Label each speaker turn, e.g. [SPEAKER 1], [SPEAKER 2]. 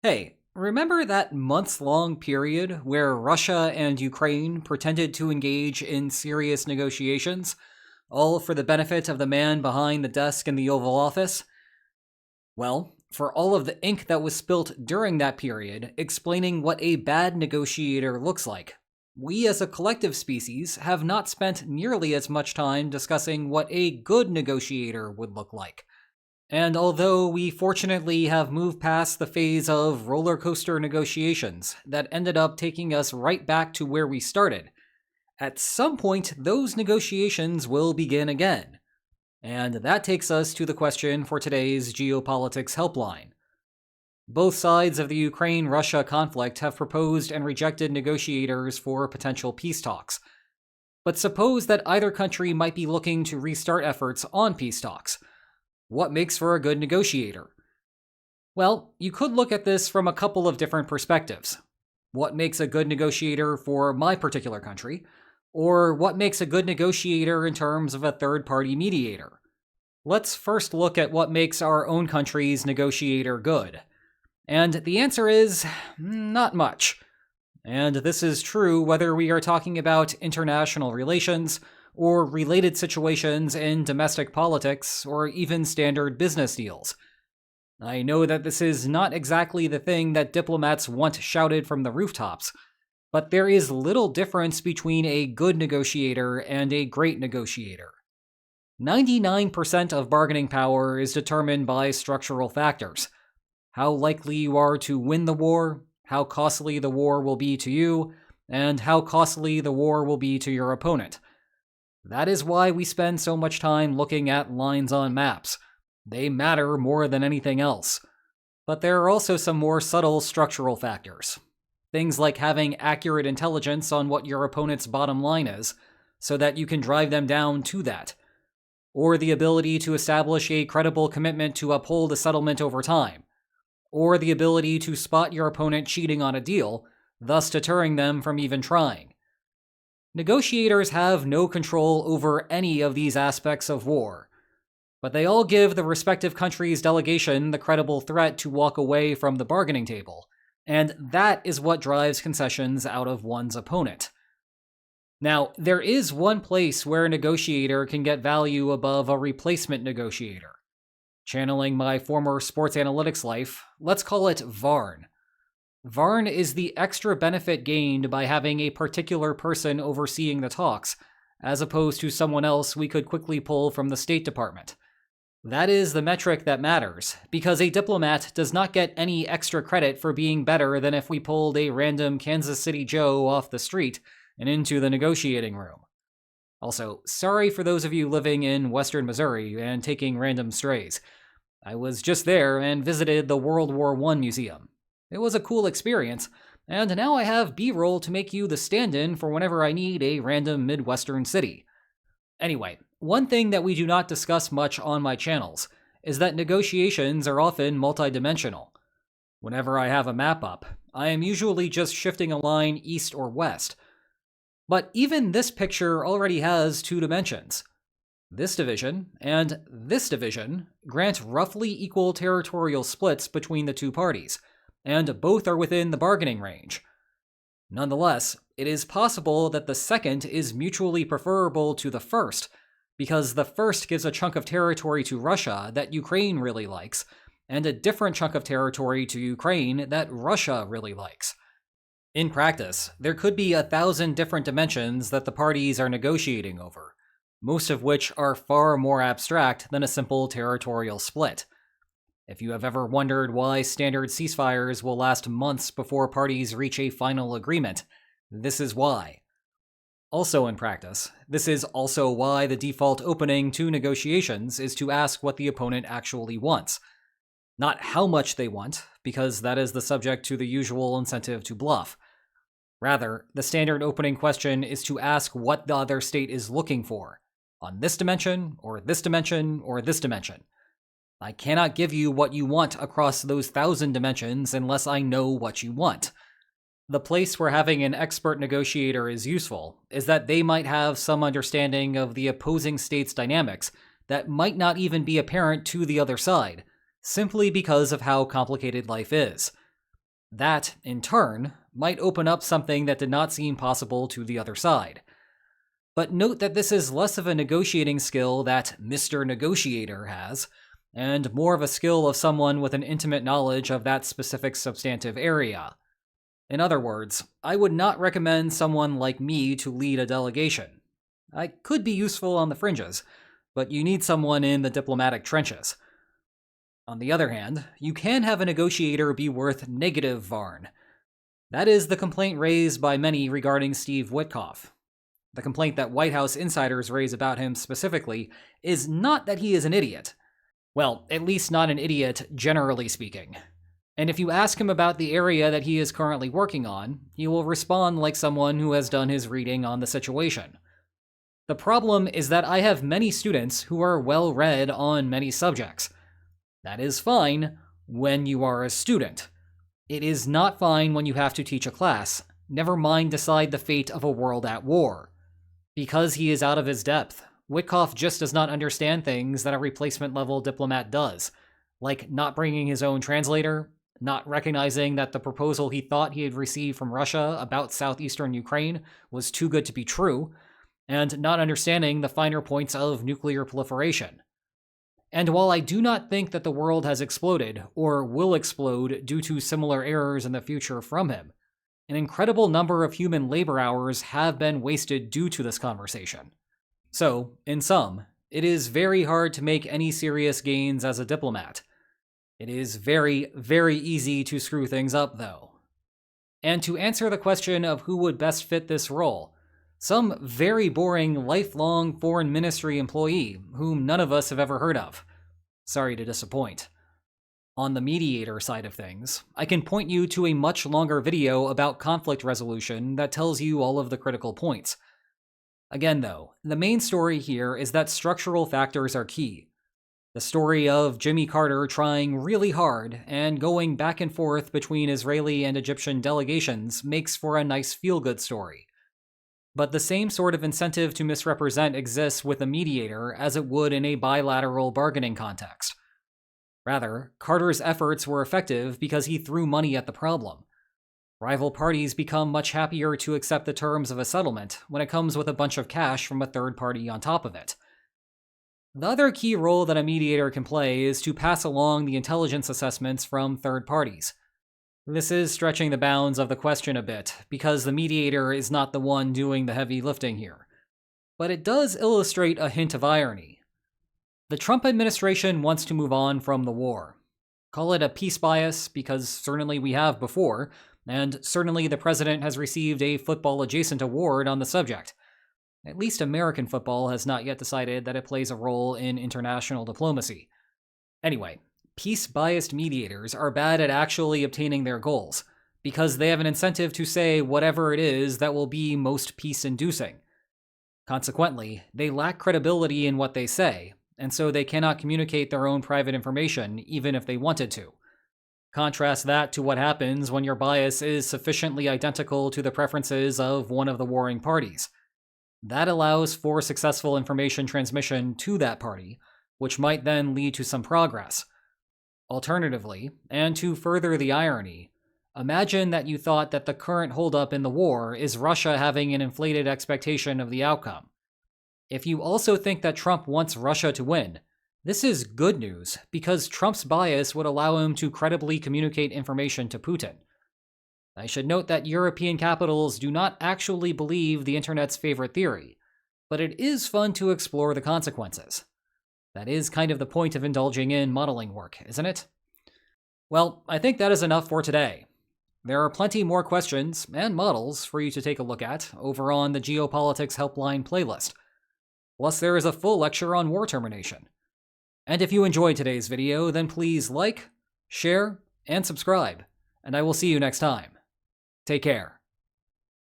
[SPEAKER 1] Hey, remember that months-long period where Russia and Ukraine pretended to engage in serious negotiations, all for the benefit of the man behind the desk in the Oval Office? Well, for all of the ink that was spilt during that period explaining what a bad negotiator looks like, we as a collective species have not spent nearly as much time discussing what a good negotiator would look like. And although we fortunately have moved past the phase of roller coaster negotiations that ended up taking us right back to where we started, at some point those negotiations will begin again. And that takes us to the question for today's Geopolitics HelpLINE. Both sides of the Ukraine Russia conflict have proposed and rejected negotiators for potential peace talks. But suppose that either country might be looking to restart efforts on peace talks. What makes for a good negotiator? Well, you could look at this from a couple of different perspectives. What makes a good negotiator for my particular country? Or what makes a good negotiator in terms of a third-party mediator? Let's first look at what makes our own country's negotiator good. And the answer is not much. And this is true whether we are talking about international relations, or related situations in domestic politics, or even standard business deals. I know that this is not exactly the thing that diplomats want shouted from the rooftops, but there is little difference between a good negotiator and a great negotiator. 99% of bargaining power is determined by structural factors. How likely you are to win the war, how costly the war will be to you, and how costly the war will be to your opponent. That is why we spend so much time looking at lines on maps. They matter more than anything else. But there are also some more subtle structural factors. Things like having accurate intelligence on what your opponent's bottom line is, so that you can drive them down to that. Or the ability to establish a credible commitment to uphold a settlement over time. Or the ability to spot your opponent cheating on a deal, thus deterring them from even trying. Negotiators have no control over any of these aspects of war, but they all give the respective country's delegation the credible threat to walk away from the bargaining table, and that is what drives concessions out of one's opponent. Now, there is one place where a negotiator can get value above a replacement negotiator. Channeling my former sports analytics life, let's call it VARN. VARN is the extra benefit gained by having a particular person overseeing the talks, as opposed to someone else we could quickly pull from the State Department. That is the metric that matters, because a diplomat does not get any extra credit for being better than if we pulled a random Kansas City Joe off the street and into the negotiating room. Also, sorry for those of you living in Western Missouri and taking random strays. I was just there and visited the World War I Museum. It was a cool experience, and now I have B-roll to make you the stand-in for whenever I need a random Midwestern city. Anyway, one thing that we do not discuss much on my channels is that negotiations are often multidimensional. Whenever I have a map up, I am usually just shifting a line east or west. But even this picture already has two dimensions. This division and this division grant roughly equal territorial splits between the two parties, and both are within the bargaining range. Nonetheless, it is possible that the second is mutually preferable to the first, because the first gives a chunk of territory to Russia that Ukraine really likes, and a different chunk of territory to Ukraine that Russia really likes. In practice, there could be 1,000 different dimensions that the parties are negotiating over, most of which are far more abstract than a simple territorial split. If you have ever wondered why standard ceasefires will last months before parties reach a final agreement, this is why. Also in practice, this is also why the default opening to negotiations is to ask what the opponent actually wants. Not how much they want, because that is the subject to the usual incentive to bluff. Rather, the standard opening question is to ask what the other state is looking for, on this dimension, or this dimension, or this dimension. I cannot give you what you want across those 1,000 dimensions unless I know what you want. The place where having an expert negotiator is useful is that they might have some understanding of the opposing state's dynamics that might not even be apparent to the other side, simply because of how complicated life is. That, in turn, might open up something that did not seem possible to the other side. But note that this is less of a negotiating skill that Mr. Negotiator has, and more of a skill of someone with an intimate knowledge of that specific substantive area. In other words, I would not recommend someone like me to lead a delegation. I could be useful on the fringes, but you need someone in the diplomatic trenches. On the other hand, you can have a negotiator be worth negative Varn. That is the complaint raised by many regarding Steve Witkoff. The complaint that White House insiders raise about him specifically is not that he is an idiot. Well, at least not an idiot, generally speaking. And if you ask him about the area that he is currently working on, he will respond like someone who has done his reading on the situation. The problem is that I have many students who are well read on many subjects. That is fine when you are a student. It is not fine when you have to teach a class, never mind decide the fate of a world at war. Because he is out of his depth, Witkoff just does not understand things that a replacement-level diplomat does, like not bringing his own translator, not recognizing that the proposal he thought he had received from Russia about southeastern Ukraine was too good to be true, and not understanding the finer points of nuclear proliferation. And while I do not think that the world has exploded, or will explode due to similar errors in the future from him, an incredible number of human labor hours have been wasted due to this conversation. So, in sum, it is very hard to make any serious gains as a diplomat. It is very, very easy to screw things up, though. And to answer the question of who would best fit this role, some very boring, lifelong foreign ministry employee whom none of us have ever heard of. Sorry to disappoint. On the Mediator side of things, I can point you to a much longer video about conflict resolution that tells you all of the critical points. Again, though, the main story here is that structural factors are key. The story of Jimmy Carter trying really hard and going back and forth between Israeli and Egyptian delegations makes for a nice feel-good story. But the same sort of incentive to misrepresent exists with a mediator as it would in a bilateral bargaining context. Rather, Carter's efforts were effective because he threw money at the problem. Rival parties become much happier to accept the terms of a settlement when it comes with a bunch of cash from a third party on top of it. The other key role that a mediator can play is to pass along the intelligence assessments from third parties. This is stretching the bounds of the question a bit, because the mediator is not the one doing the heavy lifting here. But it does illustrate a hint of irony. The Trump administration wants to move on from the war. Call it a peace bias, because certainly we have before, and certainly the president has received a football-adjacent award on the subject. At least American football has not yet decided that it plays a role in international diplomacy. Anyway, peace-biased mediators are bad at actually obtaining their goals, because they have an incentive to say whatever it is that will be most peace-inducing. Consequently, they lack credibility in what they say, and so they cannot communicate their own private information even if they wanted to. Contrast that to what happens when your bias is sufficiently identical to the preferences of one of the warring parties. That allows for successful information transmission to that party, which might then lead to some progress. Alternatively, and to further the irony, imagine that you thought that the current holdup in the war is Russia having an inflated expectation of the outcome. If you also think that Trump wants Russia to win, this is good news, because Trump's bias would allow him to credibly communicate information to Putin. I should note that European capitals do not actually believe the internet's favorite theory, but it is fun to explore the consequences. That is kind of the point of indulging in modeling work, isn't it? Well, I think that is enough for today. There are plenty more questions and models for you to take a look at over on the Geopolitics HelpLINE playlist. Plus, there is a full lecture on war termination. And if you enjoyed today's video, then please like, share, and subscribe, and I will see you next time. Take care.